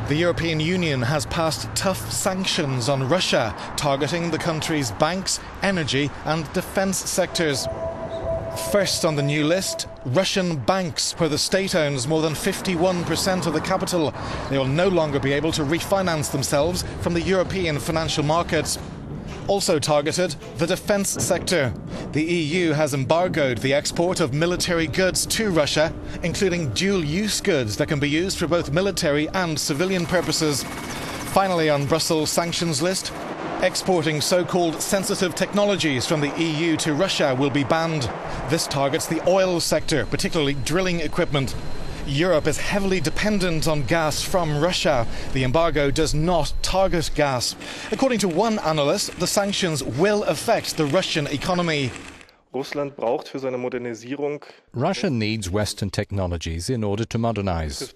The European Union has passed tough sanctions on Russia, targeting the country's banks, energy and defence sectors. First on the new list, Russian banks, where the state owns more than 51% of the capital. They will no longer be able to refinance themselves from the European financial markets. Also targeted, the defence sector. The EU has embargoed the export of military goods to Russia, including dual-use goods that can be used for both military and civilian purposes. Finally on Brussels' sanctions list, exporting so-called sensitive technologies from the EU to Russia will be banned. This targets the oil sector, particularly drilling equipment. Europe is heavily dependent on gas from Russia. The embargo does not target gas. According to one analyst, the sanctions will affect the Russian economy. Russia needs Western technologies in order to modernize.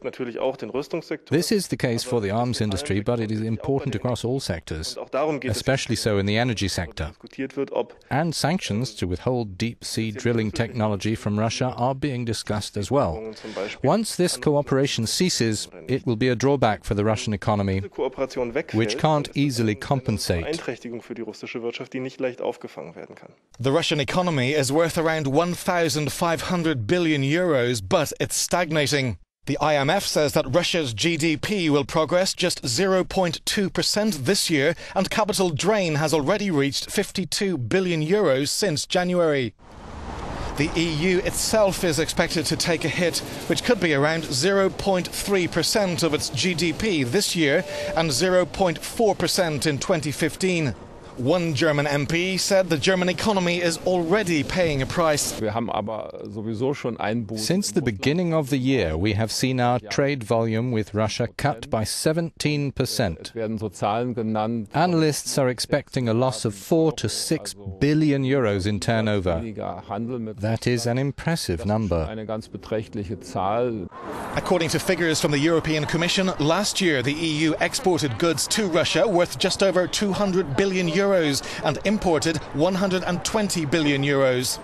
This is the case for the arms industry, but it is important across all sectors, especially so in the energy sector. And sanctions to withhold deep-sea drilling technology from Russia are being discussed as well. Once this cooperation ceases, it will be a drawback for the Russian economy, which can't easily compensate. The Russian economy is worth around 1,500 billion euros, but it's stagnating. The IMF says that Russia's GDP will progress just 0.2% this year, and capital drain has already reached 52 billion euros since January. The EU itself is expected to take a hit, which could be around 0.3% of its GDP this year and 0.4% in 2015. One German MP said the German economy is already paying a price. Since the beginning of the year, we have seen our trade volume with Russia cut by 17%. Analysts are expecting a loss of 4 to 6 billion euros in turnover. That is an impressive number. According to figures from the European Commission, last year the EU exported goods to Russia worth just over 200 billion euros and imported 120 billion euros.